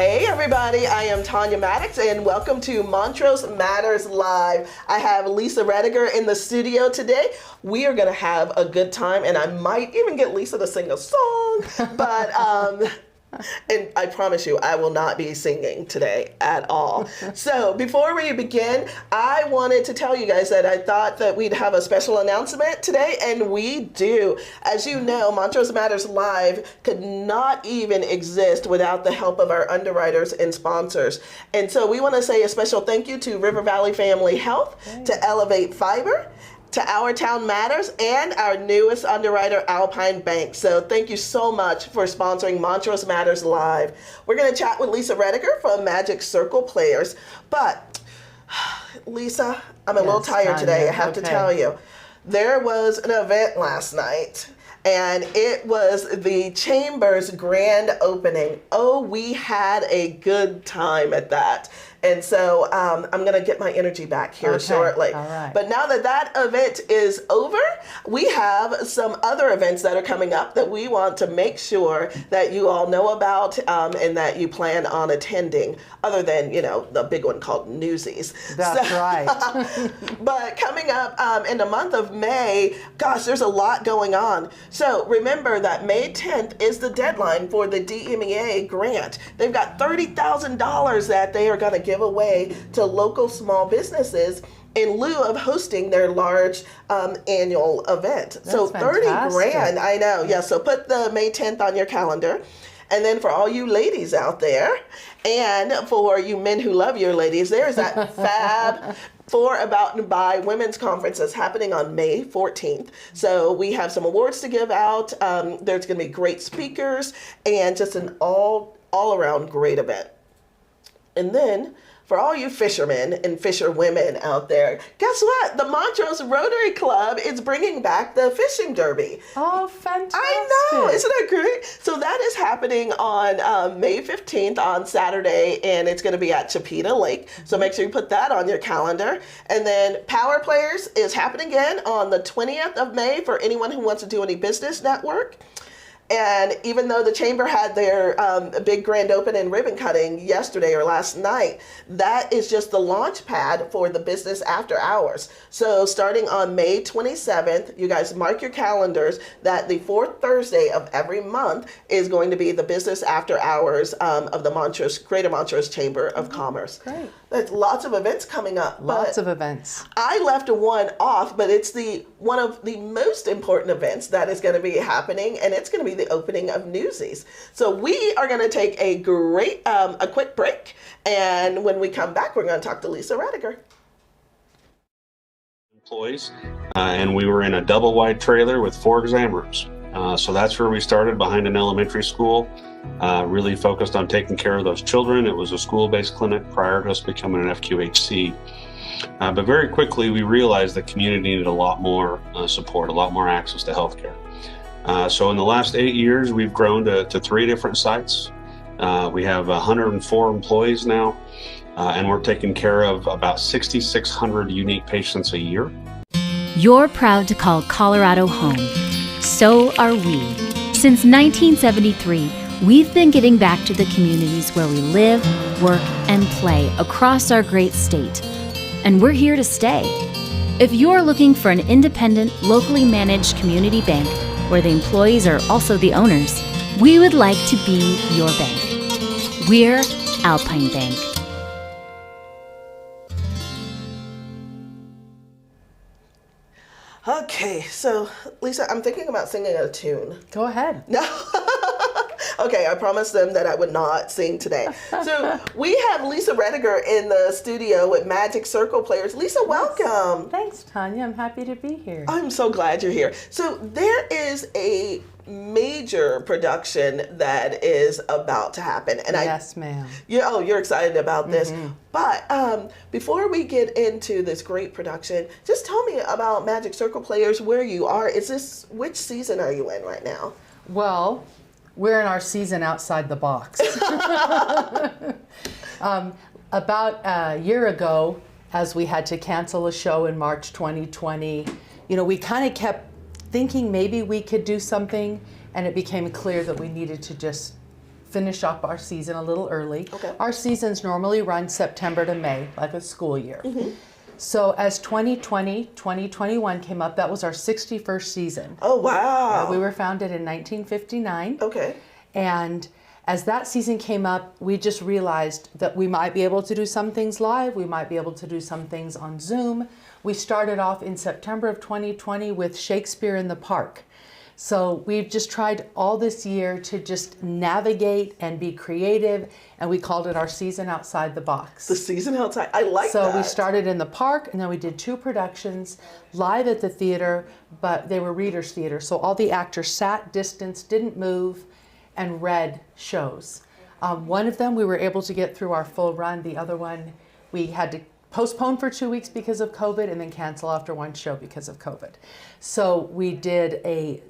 Hey everybody, I am Tanya Maddox and welcome to Montrose Matters Live. I have Lisa Rediger in the studio today. We are going to have a good time and I might even get Lisa to sing a song, but and I promise you, I will not be singing today at all. So before we begin, I wanted to tell you guys that I thought that we'd have a special announcement today, and we do. As you know, Montrose Matters Live could not even exist without the help of our underwriters and sponsors. And so we want to say a special thank you to River Valley Family Health, to Elevate Fiber, to Our Town Matters, and our newest underwriter, Alpine Bank. So thank you so much for sponsoring Montrose Matters Live. We're going to chat with Lisa Rediger from Magic Circle Players. But Lisa, I'm a little tired today, I have to tell you. There was an event last night, and it was the Chamber's grand opening. Oh, we had a good time at that. And so I'm going to get my energy back here shortly. All right. But now that that event is over, we have some other events that are coming up that we want to make sure that you all know about and that you plan on attending, other than, you know, the big one called Newsies. That's right. But coming up in the month of May, gosh, there's a lot going on. So remember that May 10th is the deadline for the DMEA grant. They've got $30,000 that they are going to give away to local small businesses in lieu of hosting their large annual event. That's so 30 fantastic. grand, I know. Yeah, so put the May 10th on your calendar. And then for all you ladies out there, and for you men who love your ladies, there's that fab For About and By Women's Conference that's happening on May 14th. So we have some awards to give out. There's going to be great speakers and just an all-around great event. And then, for all you fishermen and fisherwomen out there, guess what? The Montrose Rotary Club is bringing back the fishing derby. Oh, fantastic. I know, isn't that great? So that is happening on May 15th on Saturday, and it's going to be at Chipeta Lake. So make sure you put that on your calendar. And then Power Players is happening again on the 20th of May for anyone who wants to do any business network. And even though the Chamber had their big grand open and ribbon cutting yesterday or last night, that is just the launch pad for the business after hours. So starting on May 27th, you guys mark your calendars that the fourth Thursday of every month is going to be the business after hours of the Greater Montrose Chamber of Commerce. Great. There's lots of events coming up. Lots of events. I left one off, but it's one of the most important events that is going to be happening, and it's going to be the opening of Newsies. So we are going to take a quick break, and when we come back, we're going to talk to Lisa Rediger. Employees, and we were in a double wide trailer with 4 exam rooms. So that's where we started, behind an elementary school. Really focused on taking care of those children. It was a school-based clinic prior to us becoming an FQHC. But very quickly, we realized the community needed a lot more support, a lot more access to healthcare. So in the last 8 years, we've grown to 3 different sites. We have 104 employees now, and we're taking care of about 6,600 unique patients a year. You're proud to call Colorado home. So are we. Since 1973, we've been giving back to the communities where we live, work, and play across our great state. And we're here to stay. If you're looking for an independent, locally managed community bank where the employees are also the owners, we would like to be your bank. We're Alpine Bank. Okay, so Lisa, I'm thinking about singing a tune. Go ahead. No. Okay, I promised them that I would not sing today. So we have Lisa Rediger in the studio with Magic Circle Players. Lisa, welcome. Thanks, Tanya. I'm happy to be here. I'm so glad you're here. So there is a major production that is about to happen. And yes, ma'am. You're excited about this. But before we get into this great production, just tell me about Magic Circle Players, where you are. Which season are you in right now? Well, we're in our season outside the box. About a year ago, as we had to cancel a show in March 2020, we kind of kept thinking maybe we could do something, and it became clear that we needed to just finish up our season a little early. Okay. Our seasons normally run September to May, like a school year. So as 2020, 2021 came up, that was our 61st season. Oh, wow. We were founded in 1959. Okay. And as that season came up, we just realized that we might be able to do some things live, we might be able to do some things on Zoom. We started off in September of 2020 with Shakespeare in the Park. So we've just tried all this year to just navigate and be creative, and we called it our season outside the box. The season outside. I like that. So we started in the park, and then we did 2 productions live at the theater, but they were readers' theater. So all the actors sat, distanced, didn't move, and read shows. One of them we were able to get through our full run. The other one we had to postpone for 2 weeks because of COVID and then cancel after 1 show because of COVID. So we did a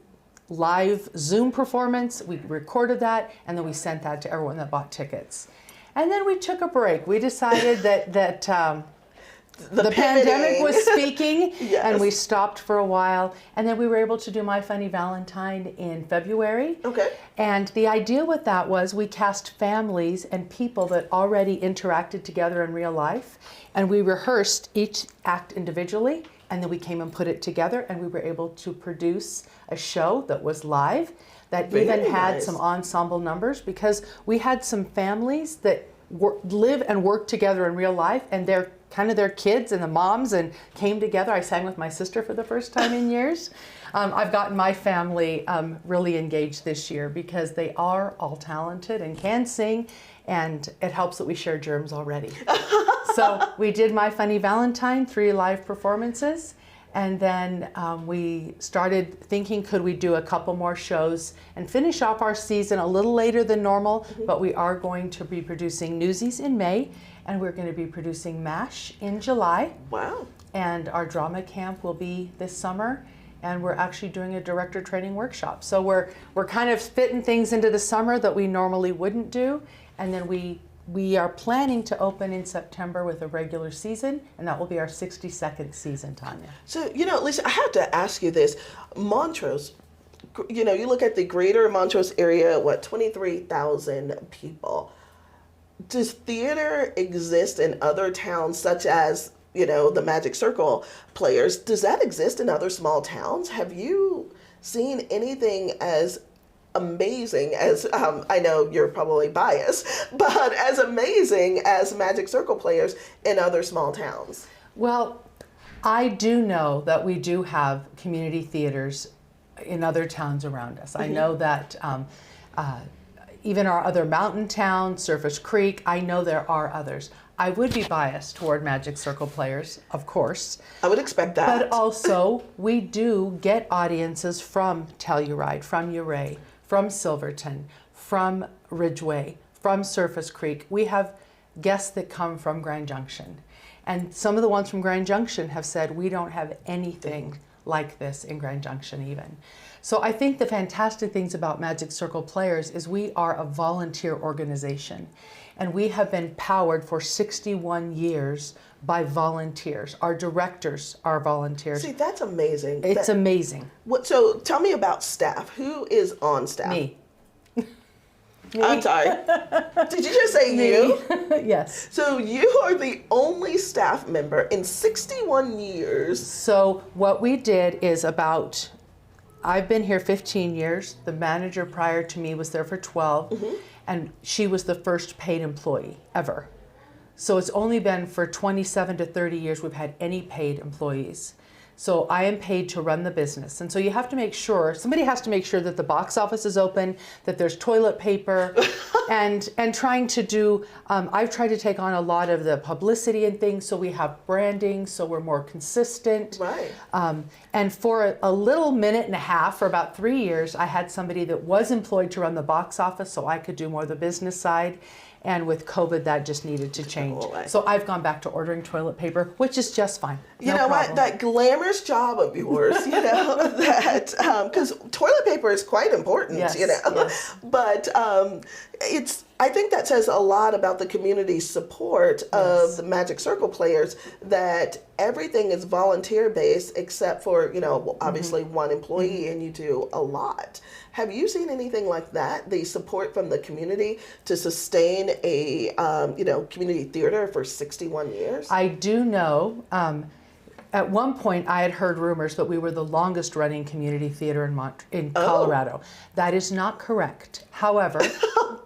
live Zoom performance, we recorded that, and then we sent that to everyone that bought tickets. And then we took a break. We decided that the pandemic was speaking, Yes. and we stopped for a while. And then we were able to do My Funny Valentine in February. Okay. And the idea with that was we cast families and people that already interacted together in real life, and we rehearsed each act individually, and then we came and put it together, and we were able to produce a show that was live, that Very even had nice. some ensemble numbers, because we had some families that live and work together in real life, and they're kind of their kids and the moms and came together. I sang with my sister for the first time in years. I've gotten my family really engaged this year because they are all talented and can sing, and it helps that we share germs already. So we did My Funny Valentine, 3 live performances, and then we started thinking, could we do a couple more shows and finish off our season a little later than normal, but we are going to be producing Newsies in May, and we're going to be producing MASH in July. Wow. And our drama camp will be this summer, and we're actually doing a director training workshop. So we're kind of fitting things into the summer that we normally wouldn't do, and then we are planning to open in September with a regular season, and that will be our 62nd season, Tanya. So, Lisa, I have to ask you this. Montrose, you look at the Greater Montrose area, 23,000 people. Does theater exist in other towns such as, the Magic Circle players? Does that exist in other small towns? Have you seen anything as amazing as, I know you're probably biased, but as amazing as Magic Circle players in other small towns? Well, I do know that we do have community theaters in other towns around us. I know that even our other mountain towns, Surface Creek, I know there are others. I would be biased toward Magic Circle players, of course. I would expect that. But also, we do get audiences from Telluride, from Ouray, from Silverton, from Ridgeway, from Surface Creek. We have guests that come from Grand Junction. And some of the ones from Grand Junction have said, we don't have anything like this in Grand Junction even. So I think the fantastic things about Magic Circle Players is we are a volunteer organization, and we have been powered for 61 years by volunteers. Our directors are volunteers. See, that's amazing. It's amazing. So tell me about staff. Who is on staff? Me. I'm sorry. Did you just say you? Yes. So you are the only staff member in 61 years. So what we did is I've been here 15 years. The manager prior to me was there for 12, and she was the first paid employee ever. So it's only been for 27 to 30 years we've had any paid employees. So I am paid to run the business. And so you have to make sure, somebody has to make sure that the box office is open, that there's toilet paper, and trying to do, I've tried to take on a lot of the publicity and things, so we have branding, so we're more consistent. Right. And for a little minute and a half, for about 3 years, I had somebody that was employed to run the box office, so I could do more of the business side. And with COVID, that just needed to change. So I've gone back to ordering toilet paper, which is just fine. You know what? That glamorous job of yours, that, because toilet paper is quite important, Yes, yes. But I think that says a lot about the community's support of the Magic Circle players, that everything is volunteer based except for, obviously one employee, and you do a lot. Have you seen anything like that, the support from the community to sustain a, community theater for 61 years? I do know. At one point, I had heard rumors that we were the longest running community theater in Colorado. That is not correct. However,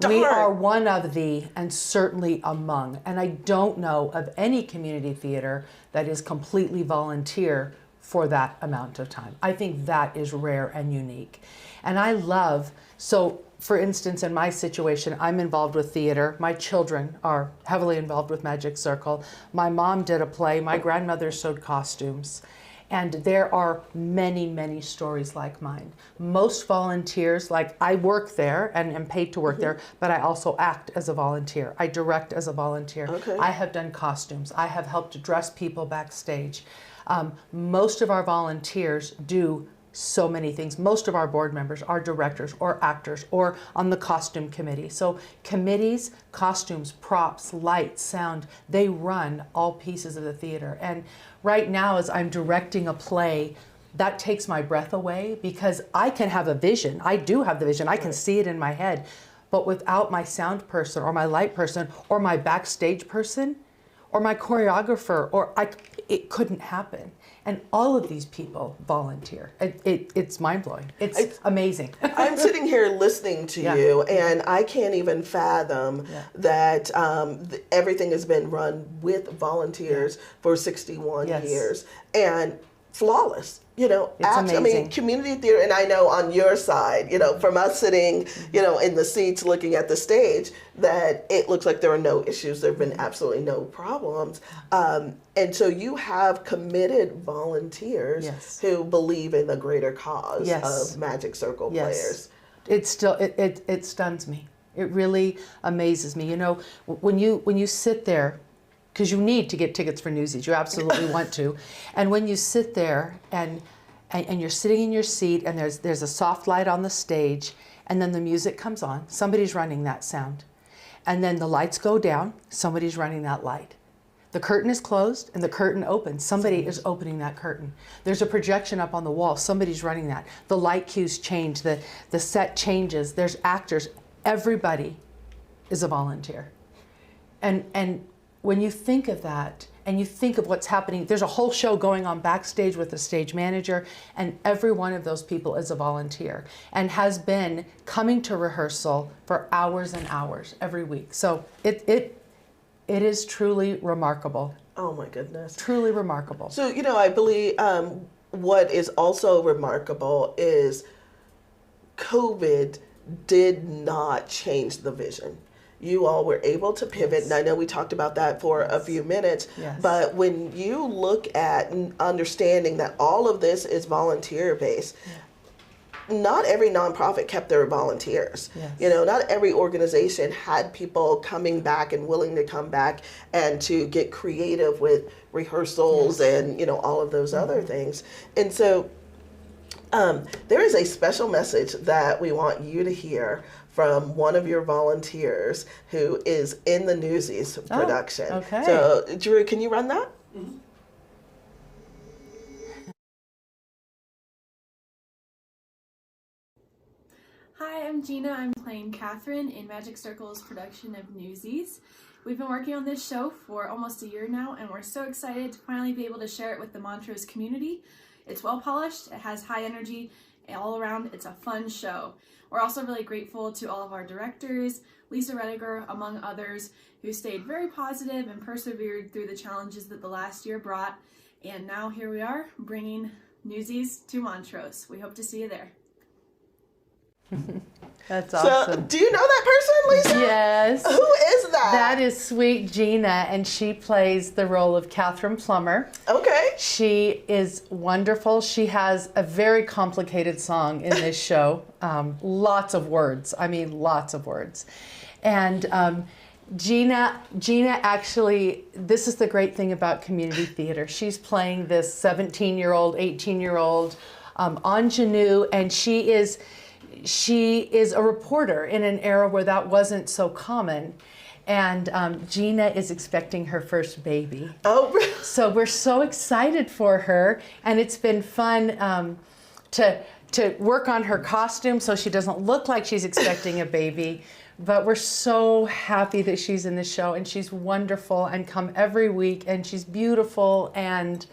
we are one of the, and certainly among, and I don't know of any community theater that is completely volunteer for that amount of time. I think that is rare and unique. And I love, so for instance, in my situation, I'm involved with theater. My children are heavily involved with Magic Circle. My mom did a play. My grandmother sewed costumes. And there are many, many stories like mine. Most volunteers, like I work there and am paid to work there, but I also act as a volunteer. I direct as a volunteer. Okay. I have done costumes. I have helped dress people backstage. Most of our volunteers do so many things. Most of our board members are directors or actors or on the costume committee. So committees, costumes, props, lights, sound, they run all pieces of the theater. And right now, as I'm directing a play, that takes my breath away because I can have a vision. I do have the vision. I can see it in my head. But without my sound person or my light person or my backstage person or my choreographer, it couldn't happen. And all of these people volunteer. It's mind-blowing. It's amazing. I'm sitting here listening to you, and I can't even fathom that everything has been run with volunteers for 61 years. And flawless. It's amazing. Community theater, and I know on your side, from us sitting, in the seats looking at the stage, that it looks like there are no issues. There have been absolutely no problems. And so you have committed volunteers who believe in the greater cause of Magic Circle players. It still, it stuns me. It really amazes me. When you sit there, because you need to get tickets for Newsies. You absolutely want to. And when you sit there and you're sitting in your seat and there's a soft light on the stage and then the music comes on, somebody's running that sound. And then the lights go down, somebody's running that light. The curtain is closed and the curtain opens. Somebody is opening that curtain. There's a projection up on the wall, somebody's running that. The light cues change, the set changes, there's actors. Everybody is a volunteer. And when you think of that and you think of what's happening, there's a whole show going on backstage with the stage manager, and every one of those people is a volunteer and has been coming to rehearsal for hours and hours every week. So it is truly remarkable. Oh my goodness. Truly remarkable. So, I believe what is also remarkable is COVID did not change the vision. You all were able to pivot, and I know we talked about that for a few minutes, but when you look at understanding that all of this is volunteer-based, not every nonprofit kept their volunteers. Not every organization had people coming back and willing to come back and to get creative with rehearsals and, all of those other things. And so there is a special message that we want you to hear from one of your volunteers who is in the Newsies production. Okay. So, Drew, can you run that? Mm-hmm. Hi, I'm Gina. I'm playing Catherine in Magic Circle's production of Newsies. We've been working on this show for almost a year now, and we're so excited to finally be able to share it with the Montrose community. It's well polished, it has high energy, all around it's a fun show. We're also really grateful to all of our directors, Lisa Rediger, among others, who stayed very positive and persevered through the challenges that the last year brought. And now here we are, bringing Newsies to Montrose. We hope to see you there. That's awesome. So, do you know that person, Lisa? Yes. Who is that? That is sweet Gina, and she plays the role of Catherine Plummer. Okay. She is wonderful. She has a very complicated song in this show. Lots of words. I mean, lots of words. And Gina actually, this is the great thing about community theater. She's playing this 17-year-old, 18-year-old ingenue, and she is, she is a reporter in an era where that wasn't so common. And Gina is expecting her first baby. Oh, so we're so excited for her, and it's been fun to work on her costume so she doesn't look like she's expecting a baby. But we're so happy that she's in the show, and she's wonderful and come every week, and she's beautiful, and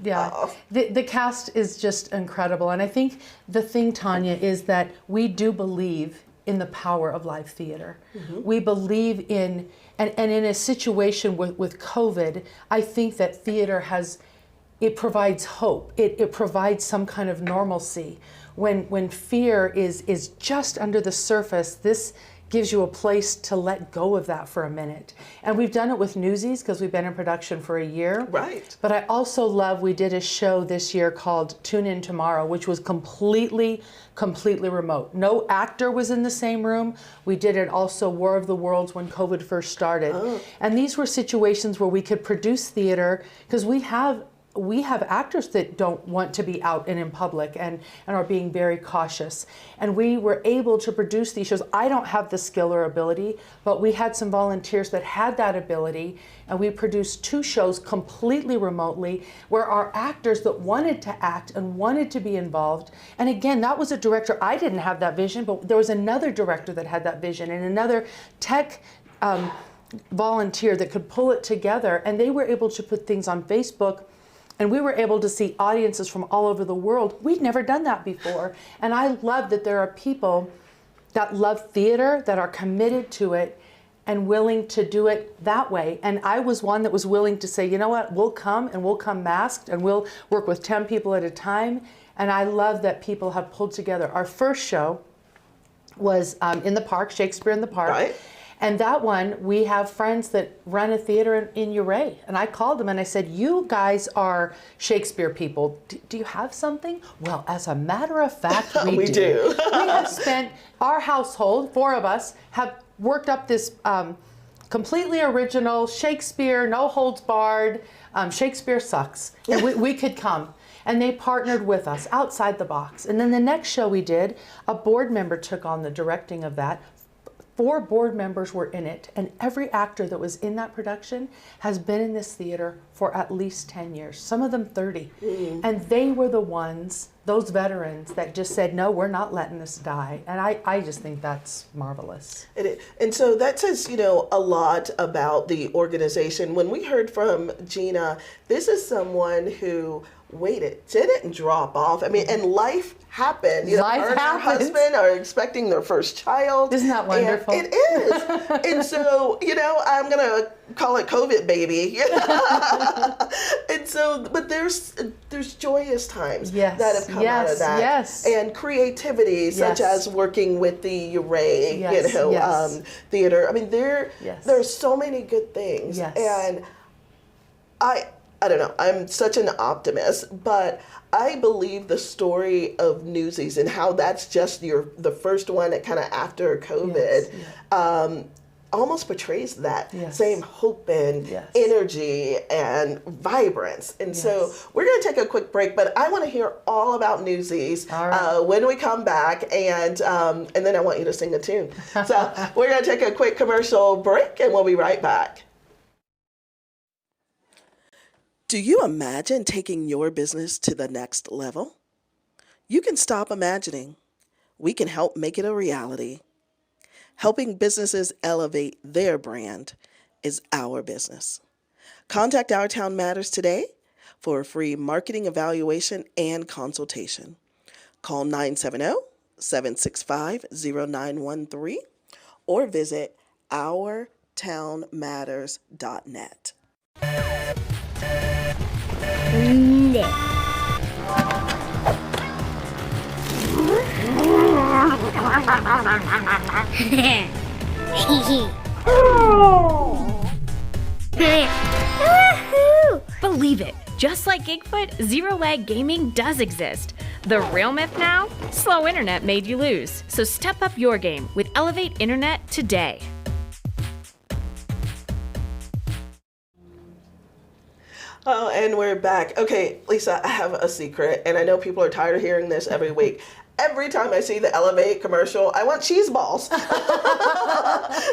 yeah, the cast is just incredible. And I think the thing, Tanya, is that we do believe in the power of live theater. We believe in, and in a situation with COVID, I think that theater it provides hope. It provides some kind of normalcy. When fear is just under the surface, this gives you a place to let go of that for a minute. And we've done it with Newsies because we've been in production for a year. Right. But I also love, we did a show this year called Tune In Tomorrow, which was completely remote. No actor was in the same room. We did it also War of the Worlds when COVID first started. And these were situations where we could produce theater because we have actors that don't want to be out and in public and are being very cautious. And we were able to produce these shows. I don't have the skill or ability, but we had some volunteers that had that ability, and we produced 2 shows completely remotely where our actors that wanted to act and wanted to be involved. And again, that was a director. I didn't have that vision, but there was another director that had that vision and another tech volunteer that could pull it together. And they were able to put things on Facebook, and we were able to see audiences from all over the world. We'd never done that before. And I love that there are people that love theater, that are committed to it and willing to do it that way. And I was one that was willing to say, you know what, we'll come masked, and we'll work with 10 people at a time. And I love that people have pulled together. Our first show was in the park, Shakespeare in the Park. Right. And that one, we have friends that run a theater in Uray. And I called them and I said, you guys are Shakespeare people. Do you have something? Well, as a matter of fact, we do. We have spent, our household, 4 of us, have worked up this completely original Shakespeare, no holds barred, Shakespeare sucks. And we could come. And they partnered with us outside the box. And then the next show we did, a board member took on the directing of that. 4 board members were in it, and every actor that was in that production has been in this theater for at least 10 years, some of them 30. And they were the ones, those veterans, that just said, no, we're not letting this die. And I just think that's marvelous. And so that says, a lot about the organization. When we heard from Gina, this is someone who didn't drop off. I mean, and life happened. Life her and her happens. husband are expecting their first child. Isn't that wonderful? And it is. And so, I'm going to call it COVID baby. And so, but there's joyous times that have come out of that. Yes. And creativity, such as working with the Uray, theater. I mean, there's so many good things. Yes. And I don't know, I'm such an optimist, but I believe the story of Newsies and how that's just the first one that kind of after COVID almost portrays that same hope and energy and vibrance. And so we're going to take a quick break, but I want to hear all about Newsies when we come back, and then I want you to sing a tune. So we're going to take a quick commercial break, and we'll be right back. Do you imagine taking your business to the next level? You can stop imagining. We can help make it a reality. Helping businesses elevate their brand is our business. Contact Our Town Matters today for a free marketing evaluation and consultation. Call 970-765-0913 or visit ourtownmatters.net. Believe it, just like Gigfoot, Zero Lag Gaming does exist. The real myth now? Slow internet made you lose. So step up your game with Elevate Internet today. Oh, and we're back. Okay, Lisa, I have a secret, and I know people are tired of hearing this every week. every time I see the Elevate commercial, I want cheese balls.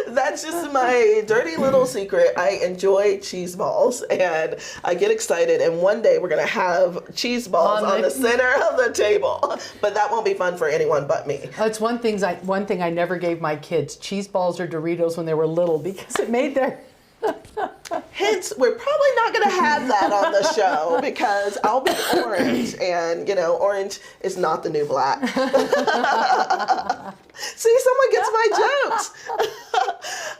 That's just my dirty little secret. I enjoy cheese balls, and I get excited. And one day we're going to have cheese balls on the center of the table. But that won't be fun for anyone but me. That's one thing I never gave my kids, cheese balls or Doritos when they were little, because it made their... Hence, we're probably not going to have that on the show because I'll be orange, and orange is not the new black. See, someone gets my jokes.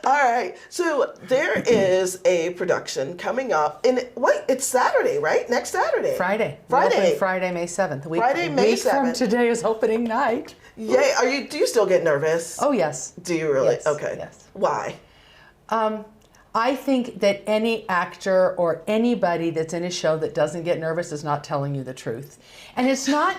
All right, so there is a production coming up in it's Saturday, right? Next Saturday. Friday, May 7th. Friday, May 7th. From today is opening night. Yay! Do you still get nervous? Oh yes. Do you really? Yes. Okay. Yes. Why? I think that any actor or anybody that's in a show that doesn't get nervous is not telling you the truth. And it's not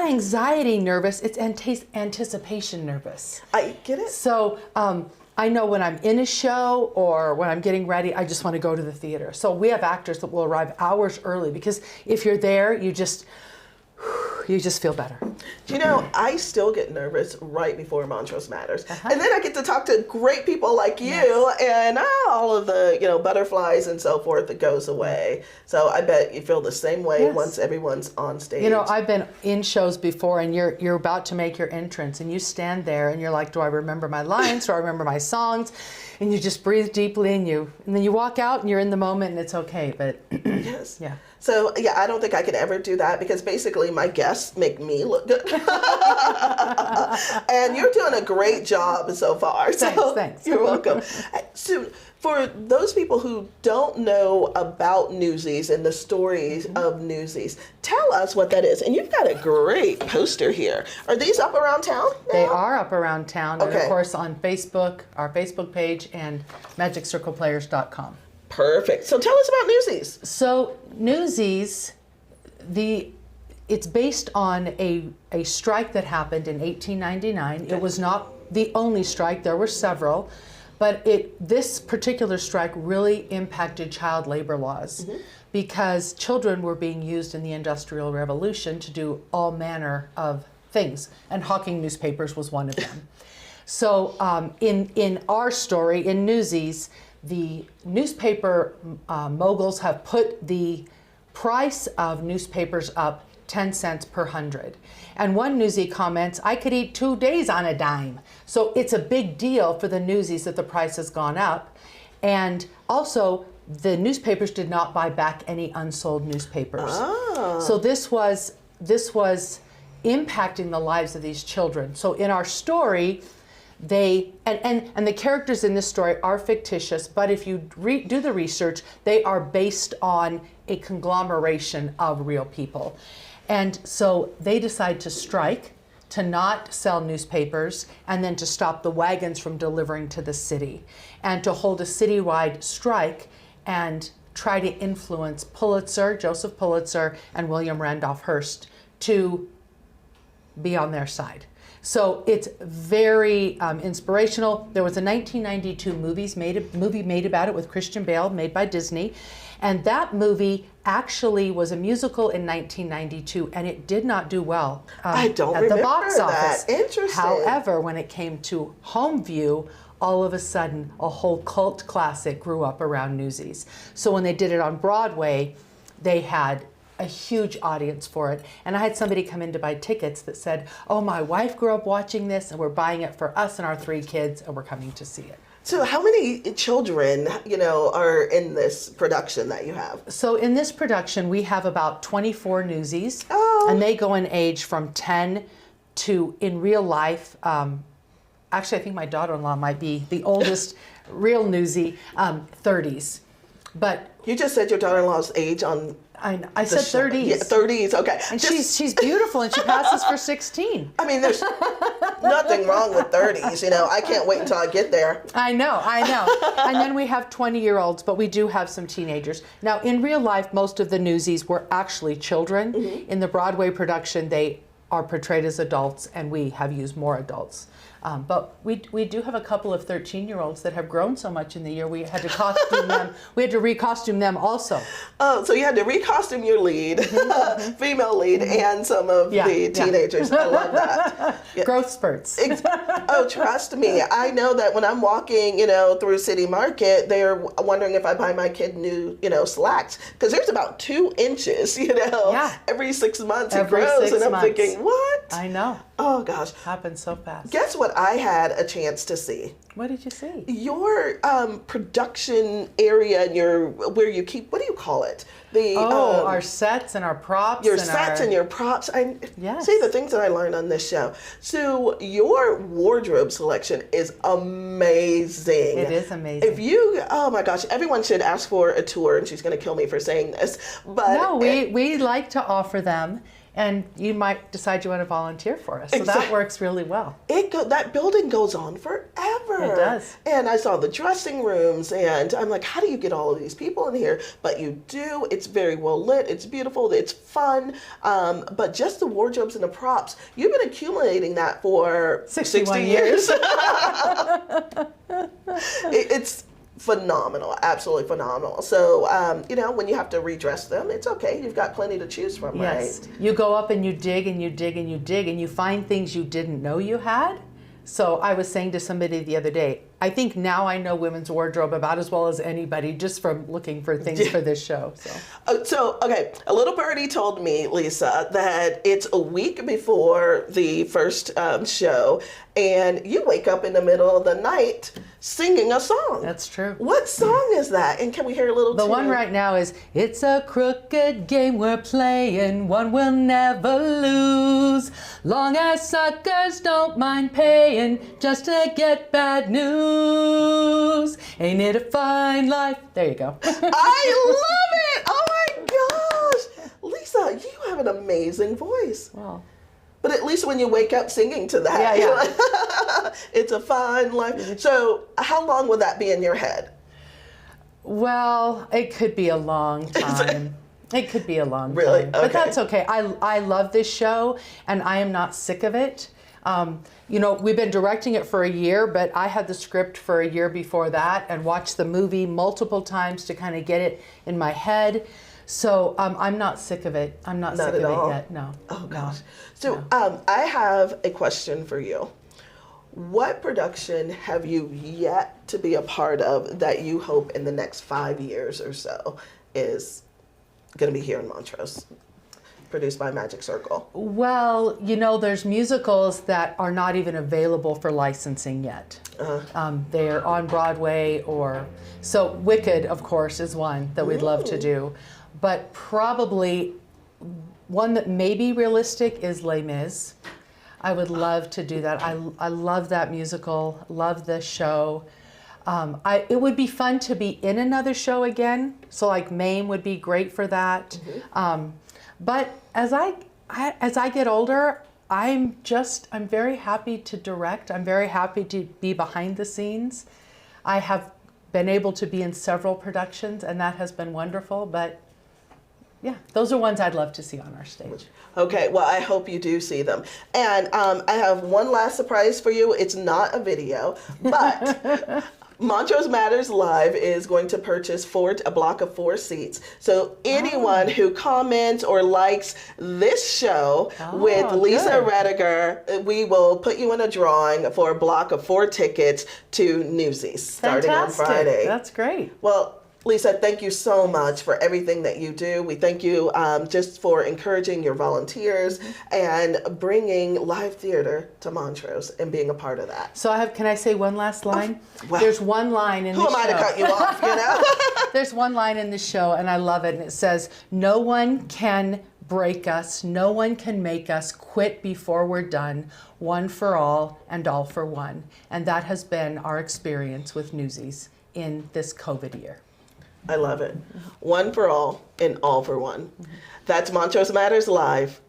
anxiety nervous, it's anticipation nervous. I get it. So I know when I'm in a show or when I'm getting ready, I just want to go to the theater. So we have actors that will arrive hours early because if you're there, you just feel better. I still get nervous right before Montrose Matters. And then I get to talk to great people like you, and all of the, butterflies and so forth that goes away. So I bet you feel the same way once everyone's on stage. I've been in shows before, and you're about to make your entrance, and you stand there, and you're like, do I remember my lines? Do I remember my songs? And you just breathe deeply, and then you walk out, and you're in the moment, and it's okay. But yes. Yeah. So, I don't think I could ever do that because basically my guests make me look good. And you're doing a great job so far. Thanks. You're welcome. So, for those people who don't know about Newsies and the stories of Newsies, tell us what that is. And you've got a great poster here. Are these up around town now? They are up around town. Okay. And of course on Facebook, our Facebook page, and MagicCirclePlayers.com. Perfect. So tell us about Newsies. So Newsies, it's based on a strike that happened in 1899. It was not the only strike. There were several. But this particular strike really impacted child labor laws because children were being used in the Industrial Revolution to do all manner of things. And hawking newspapers was one of them. So in our story, in Newsies, the newspaper moguls have put the price of newspapers up 10 cents per 100. And one newsie comments, I could eat 2 days on a dime. So it's a big deal for the Newsies that the price has gone up. And also, the newspapers did not buy back any unsold newspapers. Oh. So this was impacting the lives of these children. So in our story, and the characters in this story are fictitious, but if you do the research, they are based on a conglomeration of real people. And so they decide to strike, to not sell newspapers, and then to stop the wagons from delivering to the city, and to hold a citywide strike and try to influence Joseph Pulitzer, and William Randolph Hearst to be on their side. So it's very inspirational. There was a 1992 movie made about it with Christian Bale, made by Disney. And that movie actually was a musical in 1992, and it did not do well at the box office. Interesting. However, when it came to home view, all of a sudden, a whole cult classic grew up around Newsies. So when they did it on Broadway, they had a huge audience for it. And I had somebody come in to buy tickets that said, oh, my wife grew up watching this, and we're buying it for us and our 3 kids, and we're coming to see it. So how many children, are in this production that you have? So in this production, we have about 24 Newsies. Oh. And they go in age from 10 to, in real life, actually, I think my daughter-in-law might be the oldest real Newsie, 30s. But you just said your daughter-in-law's age on I said 30s. Yeah, 30s, okay. And she's beautiful, and she passes for 16. I mean, there's nothing wrong with 30s, I can't wait until I get there. I know. And then we have 20-year-olds, but we do have some teenagers. Now, in real life, most of the Newsies were actually children. Mm-hmm. In the Broadway production, they are portrayed as adults, and we have used more adults. But we do have a couple of 13-year-olds that have grown so much in the year we had to costume them. We had to recostume them also. Oh, so you had to recostume your lead, female lead, and some of the teenagers. I love that. Yeah. Growth spurts. Oh, trust me. I know that when I'm walking, through City Market, they're wondering if I buy my kid new, slacks. Because there's about 2 inches, every 6 months it grows. And I'm thinking, what? I know. Oh, gosh. Happens so fast. Guess what I had a chance to see? What did you see? Your production area and where you keep, what do you call it? Our sets and our props. Your sets and your props. See the things that I learned on this show. So your wardrobe selection is amazing. It is amazing. Oh my gosh, everyone should ask for a tour, and she's going to kill me for saying this. But no, we like to offer them. And you might decide you want to volunteer for us. So that works really well. That building goes on forever. It does. And I saw the dressing rooms, and I'm like, how do you get all of these people in here? But you do. It's very well lit. It's beautiful. It's fun. But just the wardrobes and the props, you've been accumulating that for 60 years. It's phenomenal, absolutely phenomenal. So, when you have to redress them, it's okay. You've got plenty to choose from, yes. Right? You go up and you dig and you dig and you dig and you find things you didn't know you had. So I was saying to somebody the other day, I think now I know women's wardrobe about as well as anybody just from looking for things for this show. Okay, a little birdie told me, Lisa, that it's a week before the first show, and you wake up in the middle of the night singing a song. That's true. What song is that? And can we hear a little The tune? one right now is, it's a crooked game we're playing, one we'll never lose, long as suckers don't mind paying just to get bad news. Ain't it a fine life? There you go. I love it! Oh my gosh! Lisa, you have an amazing voice. Well, but at least when you wake up singing to that, you're like, it's a fine life. So how long will that be in your head? well, it could be a long time. It could be a long Really? time. But Okay. that's okay. I love this show, and I am not sick of it. We've been directing it for a year, but I had the script for a year before that and watched the movie multiple times to kind of get it in my head. So I'm not sick of it. I'm not sick of it yet. No. Oh gosh. So I have a question for you. What production have you yet to be a part of that you hope in the next 5 years or so is going to be here in Montrose, produced by Magic Circle? Well, there's musicals that are not even available for licensing yet. They're on Broadway so Wicked, of course, is one that we'd love to do. But probably one that may be realistic is Les Mis. I would love to do that. I love that musical, love the show. It would be fun to be in another show again. So like Mame would be great for that. But as I get older, I'm very happy to direct. I'm very happy to be behind the scenes. I have been able to be in several productions, and that has been wonderful. But yeah, those are ones I'd love to see on our stage. Okay, well, I hope you do see them. And I have one last surprise for you. It's not a video, but Montrose Matters Live is going to purchase a block of 4 seats. So anyone who comments or likes this show with Lisa Rediger, we will put you in a drawing for a block of 4 tickets to Newsies starting on Friday. That's great. Well, Lisa, thank you so much for everything that you do. We thank you just for encouraging your volunteers and bringing live theater to Montrose and being a part of that. So can I say one last line? Well, there's one line in the show. Who am I to cut you off, There's one line in the show, and I love it, and it says, no one can break us, no one can make us quit before we're done, one for all and all for one. And that has been our experience with Newsies in this COVID year. I love it. One for all and all for one. That's Montrose Matters Live.